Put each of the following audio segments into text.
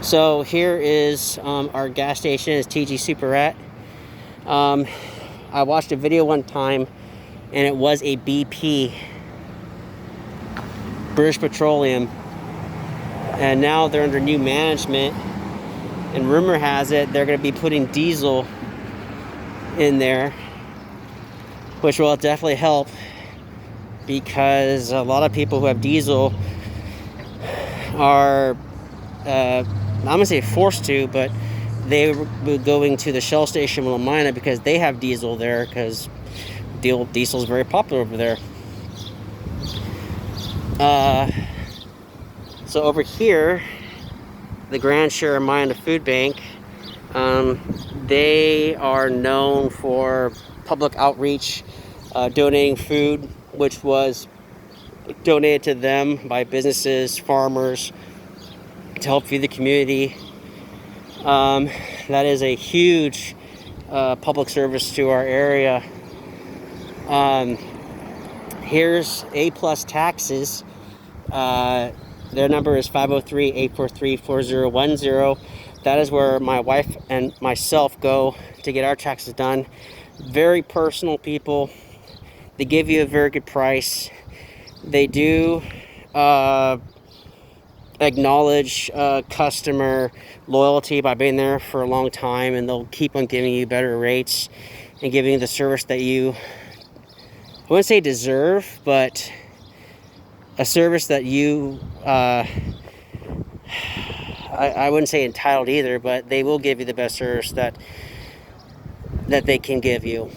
So here is our gas station. Is TG Superette. I watched a video one time, and it was a BP, British Petroleum, and now they're under new management. And rumor has it they're going to be putting diesel in there, which will definitely help, because a lot of people who have diesel are, I'm going to say forced to, but they were going to the Shell station in Lamanna because they have diesel there, because diesel is very popular over there. So over here, the Grand Sheridan Food Bank, they are known for public outreach, donating food, which was donated to them by businesses, farmers, to help feed the community. That is a huge public service to our area. Here's A Plus Taxes. Their number is 503-843-4010. That is where my wife and myself go to get our taxes done. Very personal people. They give you a very good price. They do acknowledge customer loyalty by being there for a long time, and they'll keep on giving you better rates and giving you the service that you, I wouldn't say deserve, but a service that you, I wouldn't say entitled either, but they will give you the best service that they can give you.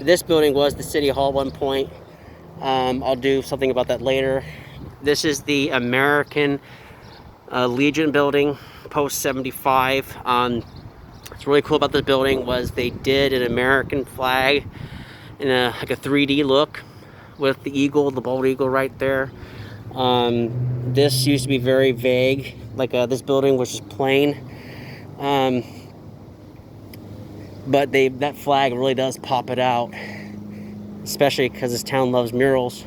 This building was the City Hall at one point. I'll do something about that later. This is the American Legion building, post 75. What's really cool about this building was they did an American flag in like a 3D look, with the eagle, the bald eagle right there. This used to be very vague, like this building was just plain. But that flag really does pop it out, especially because this town loves murals.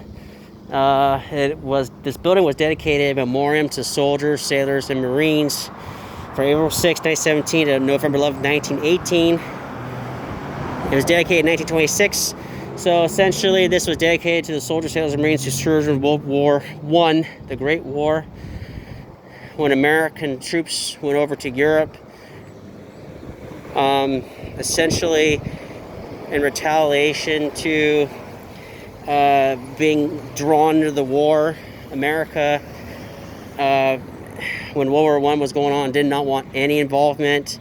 This building was dedicated a memoriam to soldiers, sailors, and Marines from April 6, 1917 to November 11, 1918. It was dedicated in 1926. So essentially, this was dedicated to the soldiers, sailors, and Marines who served in World War I, the Great War, when American troops went over to Europe. Essentially, in retaliation to being drawn into the war, America, when World War I was going on, did not want any involvement.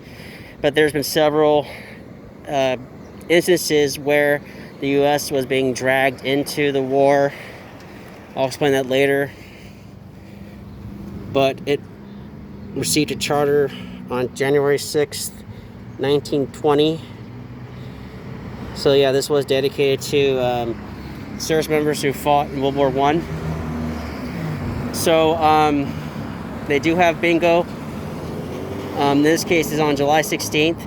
But there's been several instances where the U.S. was being dragged into the war. I'll explain that later. But it received a charter on January 6th, 1920. So yeah, this was dedicated to service members who fought in World War I. So they do have bingo. This case is on July 16th,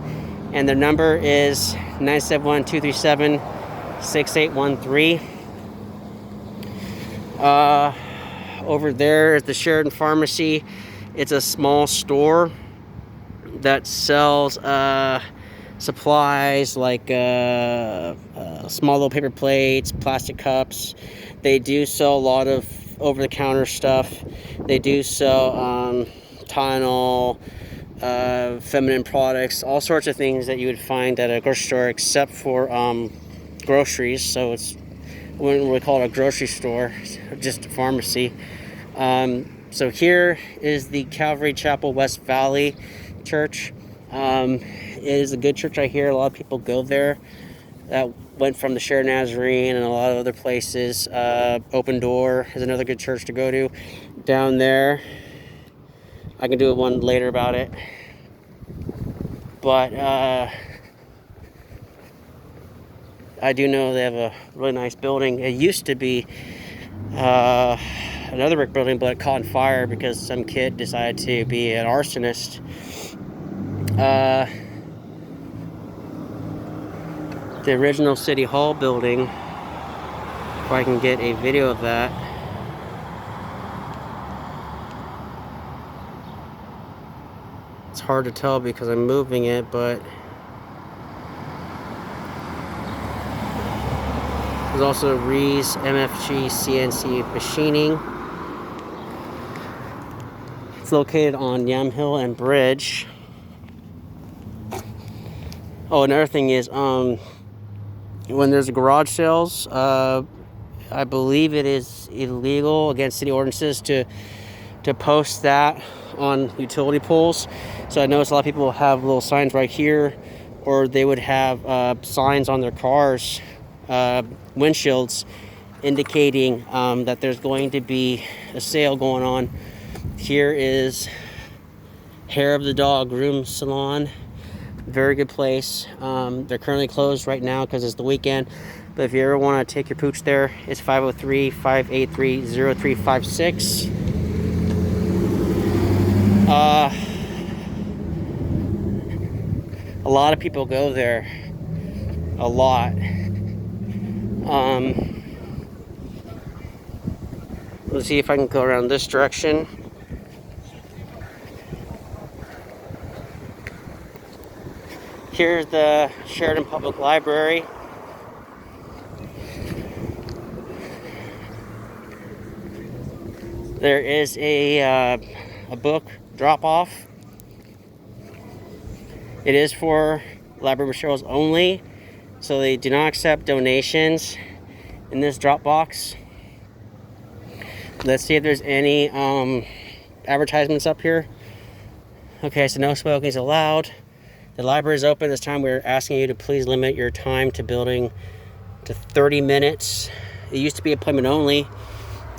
and their number is 971-237-6813. Over there is the Sheridan Pharmacy. It's a small store that sells supplies like small little paper plates, plastic cups. They do sell a lot of over-the-counter stuff. They do sell Tylenol, feminine products, all sorts of things that you would find at a grocery store, except for groceries. So I wouldn't really call it a grocery store, just a pharmacy. So here is the Calvary Chapel West Valley Church. It is a good church, I hear. A lot of people go there that went from the Sheridan Nazarene and a lot of other places. Open Door is another good church to go to down there. I can do one later about it. But I do know they have a really nice building. It used to be another brick building, but it caught on fire because some kid decided to be an arsonist. The original City Hall building, if I can get a video of that. It's hard to tell because I'm moving it, but there's also Rees MFG CNC Machining. It's located on Yamhill and Bridge. Oh, another thing is, when there's garage sales, I believe it is illegal against city ordinances to post that on utility poles. So I noticed a lot of people have little signs right here, or they would have signs on their cars, windshields, indicating that there's going to be a sale going on. Here is Hair of the Dog Groom Salon. Very good place. They're currently closed right now because it's the weekend. But if you ever want to take your pooch there, it's 503-583-0356. A lot of people go there. A lot. Let's see if I can go around this direction. Here's the Sheridan Public Library. There is a book drop-off. It is for library materials only, so they do not accept donations in this drop box. Let's see if there's any advertisements up here. Okay, so no smoking is allowed. The library is open. This time we're asking you to please limit your time to building to 30 minutes. It used to be appointment only,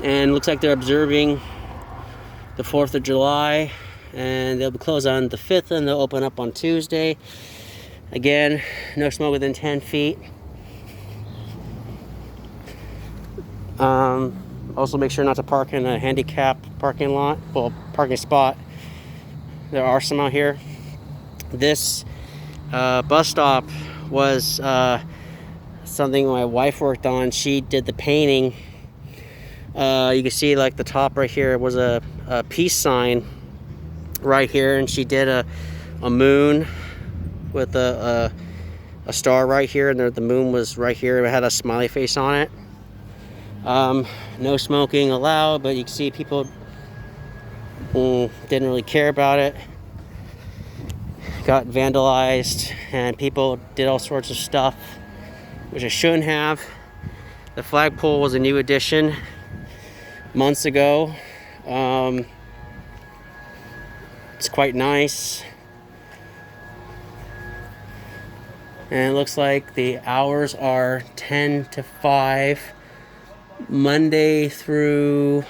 and looks like they're observing the 4th of July, and they'll be closed on the 5th, and they'll open up on Tuesday. Again, no smoke within 10 feet. Also make sure not to park in a handicap parking lot, well, parking spot. There are some out here. This bus stop was something my wife worked on. She did the painting. You can see like the top right here was a peace sign right here, and she did a moon with a star right here, and the moon was right here. It had a smiley face on it. No smoking allowed, but you can see people didn't really care about it. Got vandalized, and people did all sorts of stuff which I shouldn't have. The flagpole was a new addition months ago. It's quite nice, and it looks like the hours are 10 to 5 Monday through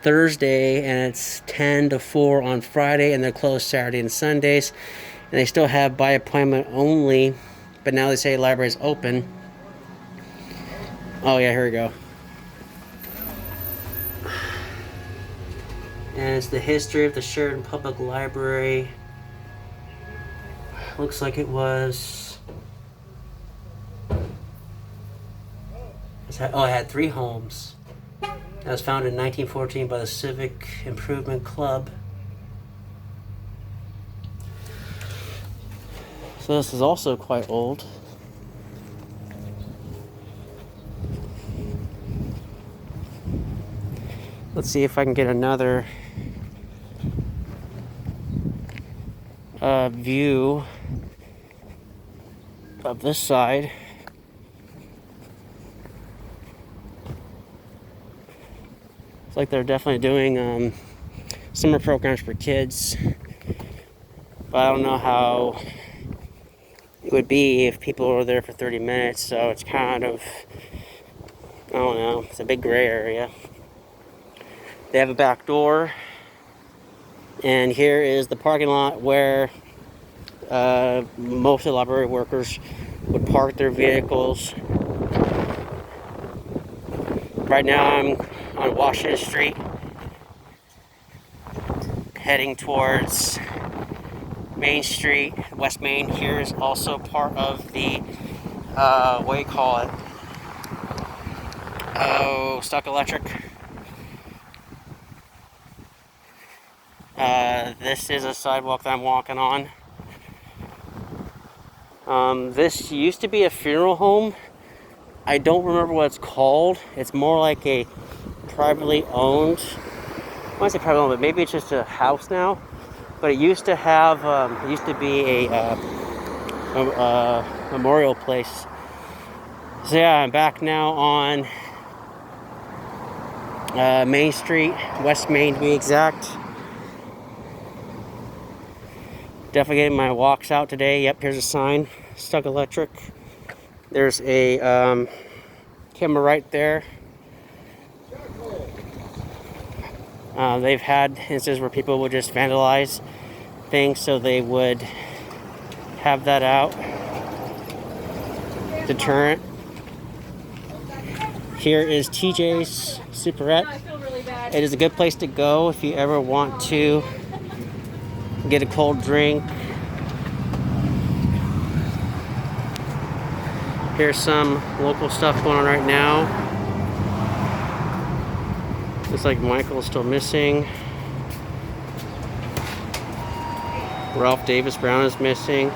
Thursday, and it's 10 to 4 on Friday, and they're closed Saturday and Sundays. And they still have by appointment only, but now they say library's open. Oh yeah, here we go. And it's the history of the Sheridan Public Library. Looks like it was... it had 3 homes. It was founded in 1914 by the Civic Improvement Club. So this is also quite old. Let's see if I can get another view of this side. It's like they're definitely doing summer programs for kids, but I don't know how it would be if people were there for 30 minutes, so it's kind of, I don't know, it's a big gray area. They have a back door, and here is the parking lot where most of the library workers would park their vehicles. Right now I'm on Washington Street, heading towards Main Street, West Main. Here is also part of the, what do you call it? Oh, Stock Electric. This is a sidewalk that I'm walking on. This used to be a funeral home. I don't remember what it's called. It's more like a privately owned, I want to say privately owned, but maybe it's just a house now. But it used to have, it used to be a memorial place. So yeah, I'm back now on Main Street, West Main to be exact. Definitely getting my walks out today. Yep, here's a sign, Stuck Electric. There's a camera right there. They've had instances where people would just vandalize things, so they would have that out. Deterrent. Here is TJ's Superette. It is a good place to go if you ever want to get a cold drink. Here's some local stuff going on right now. Looks like Michael's still missing. Ralph Davis Brown is missing.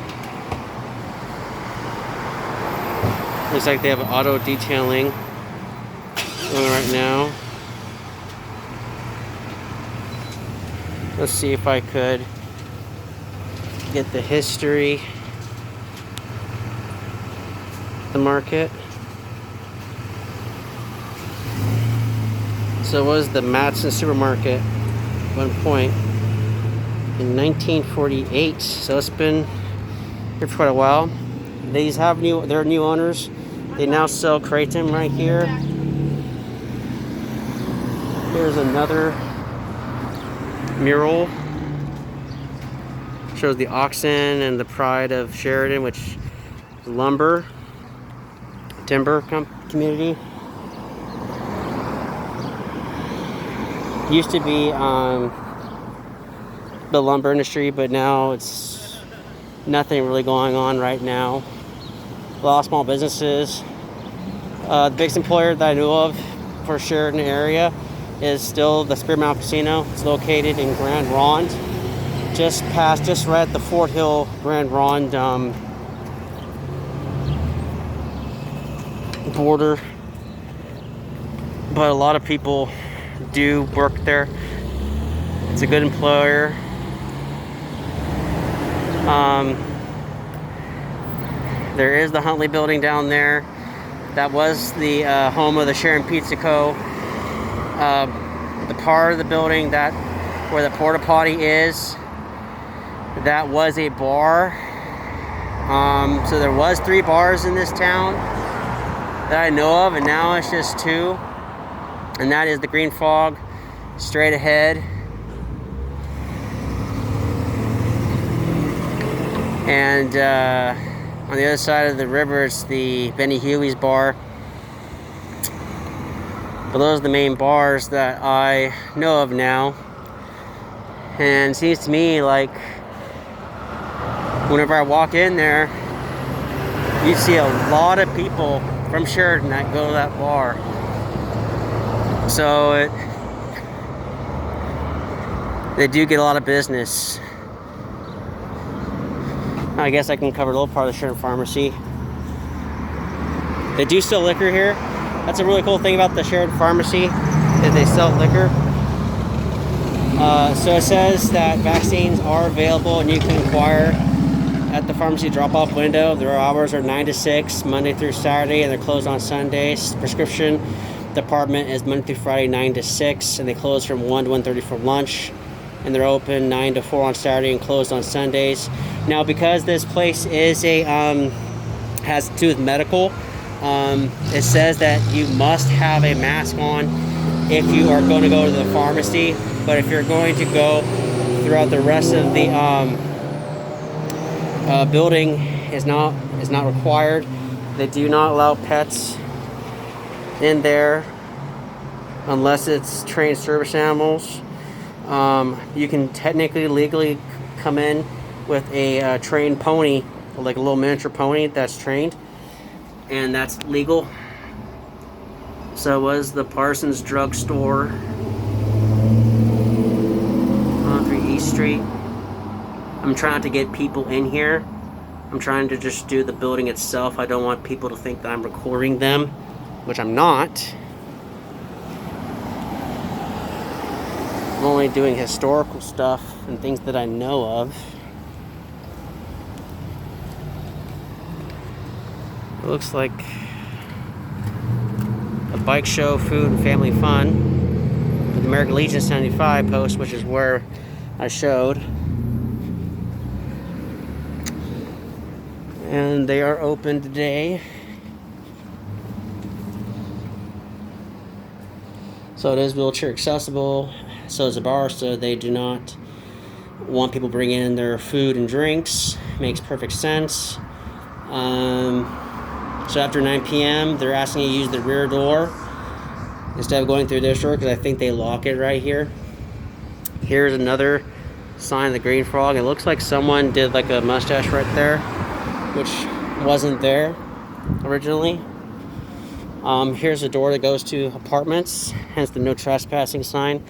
Looks like they have auto detailing going on right now. Let's see if I could get the history of the market. So it was the Madison Supermarket at one point in 1948. So it's been here for quite a while. These have they're new owners. They now sell Kratom right here. Here's another mural. Shows the oxen and the pride of Sheridan, which is lumber, timber community. Used to be the lumber industry, but now it's nothing really going on right now. A lot of small businesses. The biggest employer that I know of for Sheridan area is still the Spear Mountain Casino. It's located in Grand Ronde, just right at the Fort Hill Grand Ronde border. But a lot of people do work there. It's a good employer. There is the Huntley building down there. That was the home of the Sheridan Pizza Co. The part of the building where the porta potty is, that was a bar. So there was 3 bars in this town that I know of, and now it's just 2. And that is the Green Fog, straight ahead. And on the other side of the river, it's the Benny Huey's bar. But those are the main bars that I know of now. And it seems to me like whenever I walk in there, you see a lot of people from Sheridan that go to that bar. So they do get a lot of business. I guess I can cover a little part of the Sheridan Pharmacy. They do sell liquor here. That's a really cool thing about the Sheridan Pharmacy, is they sell liquor. So it says that vaccines are available and you can inquire at the pharmacy drop-off window. Their hours are 9 to 6, Monday through Saturday, and they're closed on Sundays. Prescription department is Monday through Friday, 9 to 6, and they close from 1 to 1:30 for lunch. And they're open 9 to 4 on Saturday and closed on Sundays. Now, because this place is has to do with medical, it says that you must have a mask on if you are going to go to the pharmacy. But if you're going to go throughout the rest of the building, is not required. They do not allow pets in there unless it's trained service animals. You can technically legally come in with a trained pony, like a little miniature pony that's trained, and that's legal. So was the Parsons Drug Store. 3 Street. I'm trying not to get people in here. I'm trying to just do the building itself. I don't want people to think that I'm recording them, which I'm not. I'm only doing historical stuff and things that I know of. It looks like a bike show, food, and family fun with the American Legion 75 post, which is where I showed. And they are open today. So it is wheelchair accessible. So is a bar, so they do not want people bringing in their food and drinks. Makes perfect sense. So after 9 p.m., they're asking you to use the rear door instead of going through this door, because I think they lock it right here. Here's another sign of the Green Frog. It looks like someone did like a mustache right there, which wasn't there originally. Here's a door that goes to apartments, hence the no trespassing sign.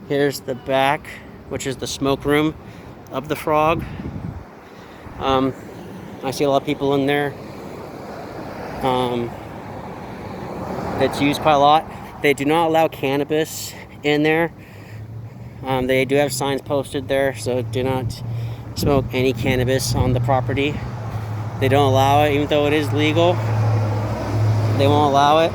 Here's the back, which is the smoke room of the Frog. I see a lot of people in there. It's used quite a lot. They do not allow cannabis in there. They do have signs posted there, so do not smoke any cannabis on the property. They don't allow it, even though it is legal. They won't allow it.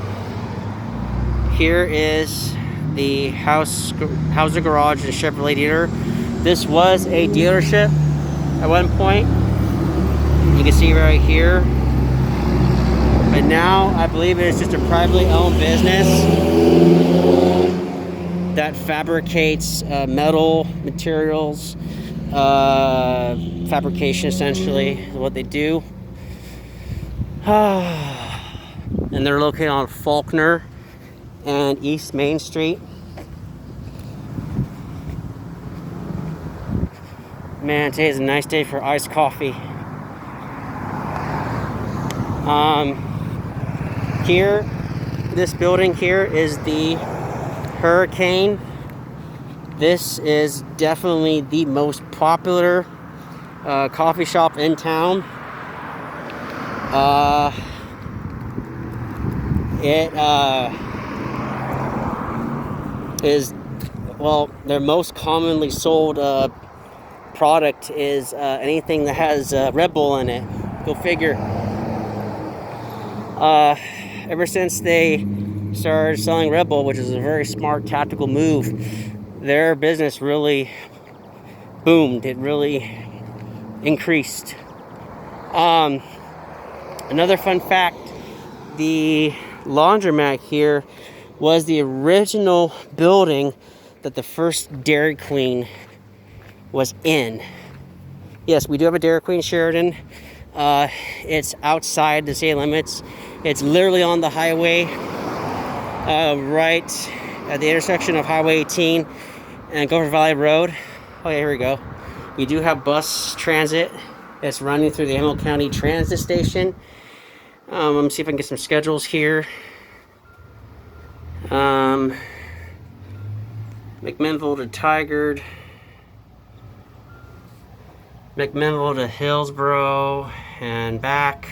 Here is the Hauser Garage and Chevrolet dealer. This was a dealership at one point. You can see right here. But now I believe it is just a privately owned business that fabricates metal materials, fabrication essentially is what they do. And they're located on Faulkner and East Main Street. Man, today is a nice day for iced coffee. Here, this building here is the Hurricane. This is definitely the most popular coffee shop in town. It is, well, their most commonly sold product is anything that has Red Bull in it. Go figure. Ever since they started selling Red Bull, which is a very smart tactical move, their business really boomed. It really increased. Another fun fact, the laundromat here was the original building that the first Dairy Queen was in. Yes, we do have a Dairy Queen Sheridan. It's outside the city limits. It's literally on the highway, right at the intersection of Highway 18 and Gopher Valley Road. Oh yeah, here we go. We do have bus transit. It's running through the Yamhill County Transit Station. Let me see if I can get some schedules here. McMinnville to Tigard. McMinnville to Hillsboro and back.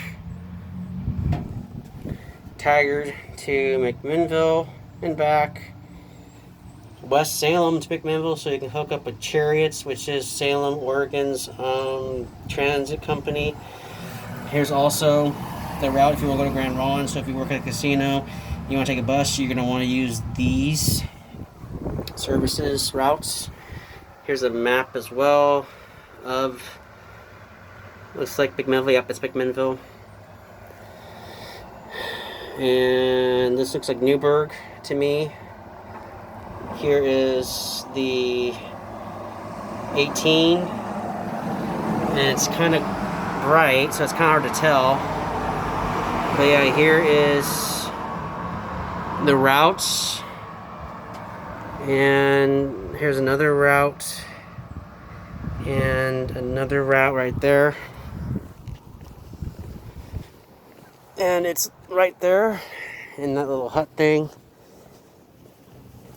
Tigard to McMinnville and back. West Salem to McMinnville, so you can hook up with Chariots, which is Salem, Oregon's transit company. Here's also the route if you want to go to Grand Ronde. So if you work at a casino, you want to take a bus, you're going to want to use these services routes. Here's a map as well of, looks like McMinnville. Yep, it's McMinnville. And this looks like Newburgh to me. Here is the 18, and it's kind of bright, so it's kind of hard to tell. But yeah, here is the routes, and here's another route, and another route right there. And it's right there in that little hut thing.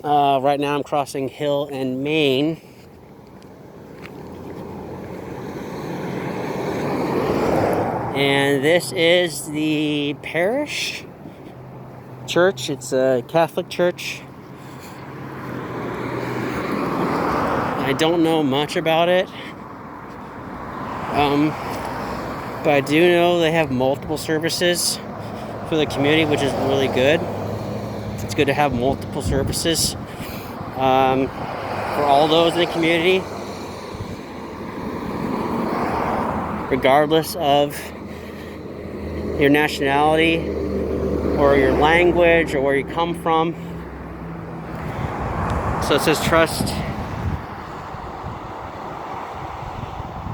Right now I'm crossing Hill and Main. And this is the parish church. It's a Catholic church. I don't know much about it. But I do know they have multiple services for the community, which is really good. It's good to have multiple services for all those in the community, regardless of your nationality or your language or where you come from. So it says trust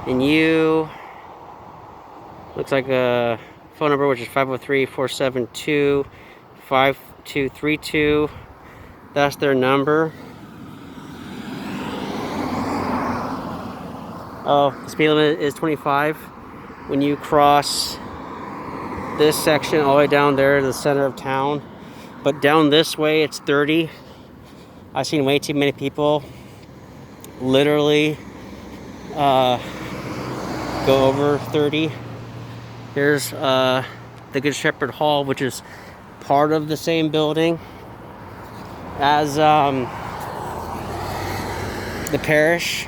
in you. Looks like a phone number, which is 503-472-5232. That's their number. Oh, the speed limit is 25 when you cross this section all the way down there to the center of town. But down this way, it's 30. I've seen way too many people literally go over 30. Here's the Good Shepherd Hall, which is part of the same building as the parish.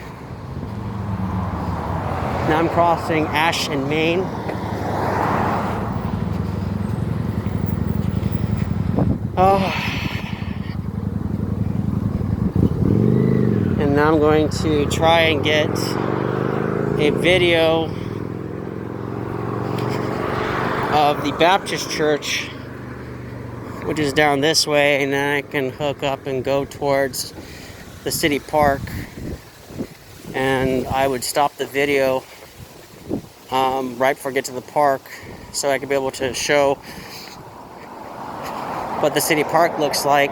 Now I'm crossing Ash and Main. And now I'm going to try and get a video of the Baptist church, which is down this way, and then I can hook up and go towards the city park. And I would stop the video right before I get to the park, so I could be able to show what the city park looks like.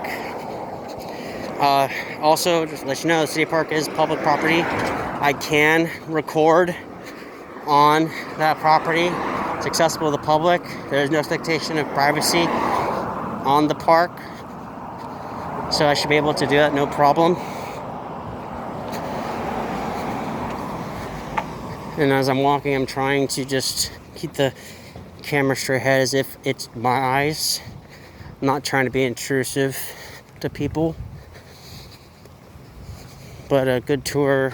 Also, just to let you know, the city park is public property. I can record on that property. It's accessible to the public. There's no expectation of privacy on the park, so I should be able to do that no problem. And as I'm walking, I'm trying to just keep the camera straight ahead as if it's my eyes. I'm not trying to be intrusive to people. But a good tour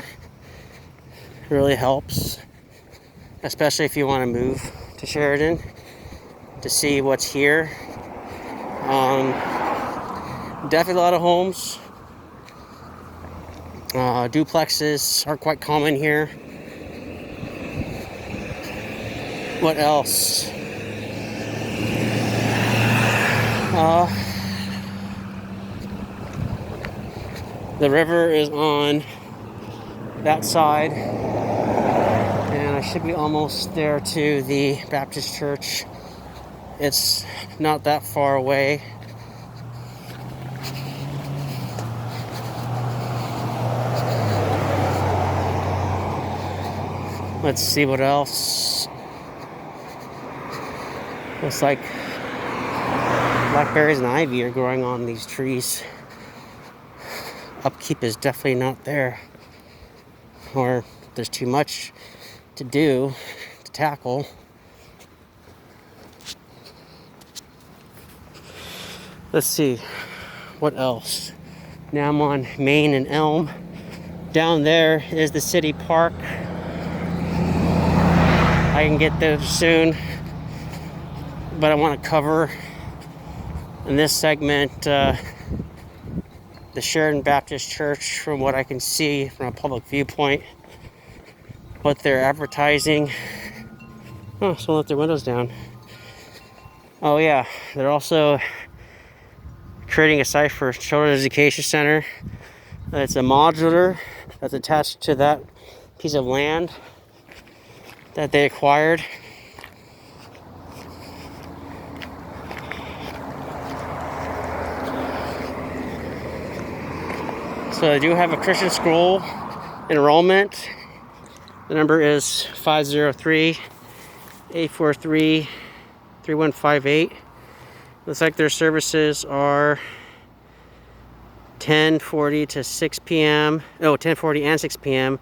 really helps, especially if you want to move to Sheridan to see what's here. Definitely a lot of homes. Duplexes are quite common here. What else? The river is on that side, and I should be almost there to the Baptist church. It's not that far away. Let's see what else. Looks like blackberries and ivy are growing on these trees. Upkeep is definitely not there, or there's too much to do to tackle. Let's see what else. Now I'm on Main and Elm. Down there is the city park. I can get there soon, but I want to cover in this segment the Sheridan Baptist Church from what I can see from a public viewpoint, what they're advertising. Oh, someone left their windows down. Oh yeah, they're also creating a site for Children's Education Center. It's a modular that's attached to that piece of land that they acquired. So I do have a Christian school enrollment. The number is 503-843-3158. Looks like their services are 10:40 to 6 p.m. Oh, 10:40 and 6 p.m.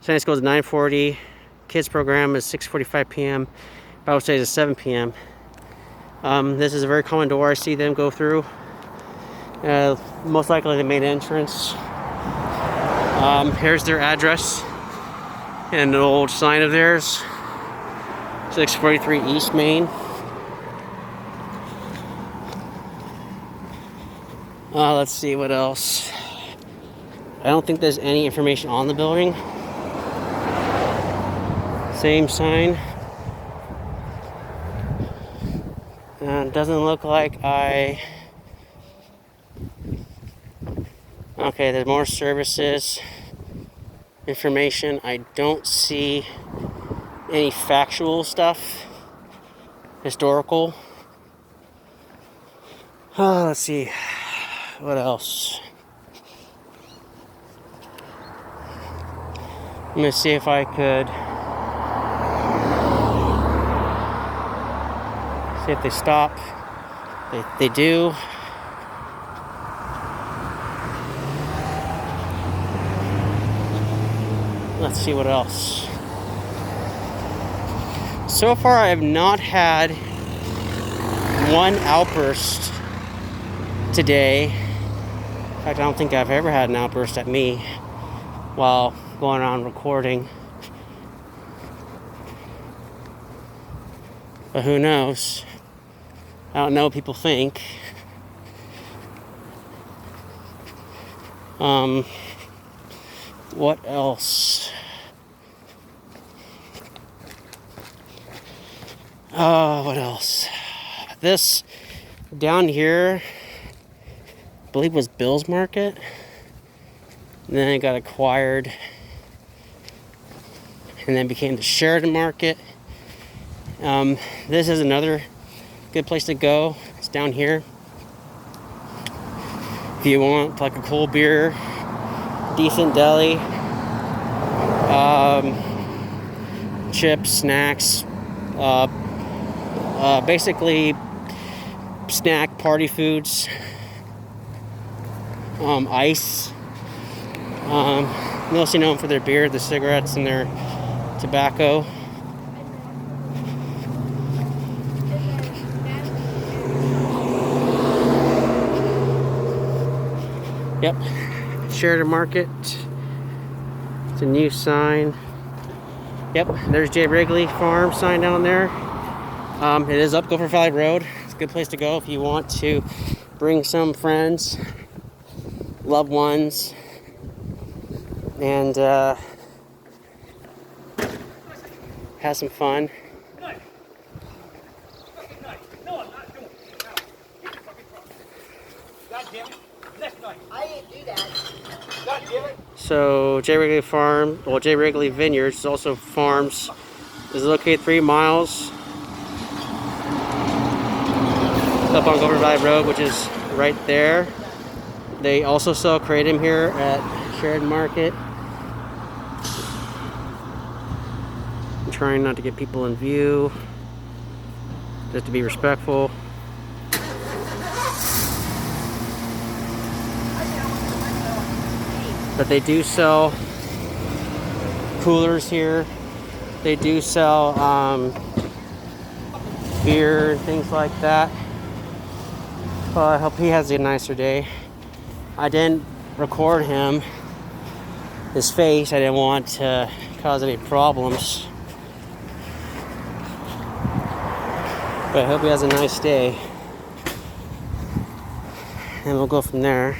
Sunday school is 9:40. Kids program is 6:45 p.m. Bible studies at 7 p.m. This is a very common door I see them go through. Most likely the main entrance. Here's their address and an old sign of theirs. 643 East Main. Let's see what else. I don't think there's any information on the building. Same sign. Doesn't look like okay, there's more services. Information. I don't see any factual stuff. Historical. Let's see. What else? I'm gonna see if I could see if they stop. They do. Let's see what else. So far, I have not had one outburst today. In fact, I don't think I've ever had an outburst at me while going on recording. But who knows? I don't know what people think. What else? What else? This down here, I believe was Bill's Market. And then it got acquired. And then became the Sheridan Market. This is another good place to go. It's down here. If you want like a cold beer, decent deli, chips, snacks, basically snack party foods, ice. Mostly known for their beer, the cigarettes, and their tobacco. Yep, Sheridan Market. It's a new sign. Yep, there's J. Wrigley Farm sign down there. It is up Gopher Valley Road. It's a good place to go if you want to bring some friends, loved ones, and have some fun. I didn't do that. So J. Wrigley Farm, well, J. Wrigley Vineyards is also farms. Is located 3 miles up on Gopher Valley Road, which is right there. They also sell kratom here at Sheridan Market. I'm trying not to get people in view, just to be respectful. But they do sell coolers here. They do sell beer and things like that. Well, I hope he has a nicer day. I didn't record his face. I didn't want to cause any problems. But I hope he has a nice day. And we'll go from there.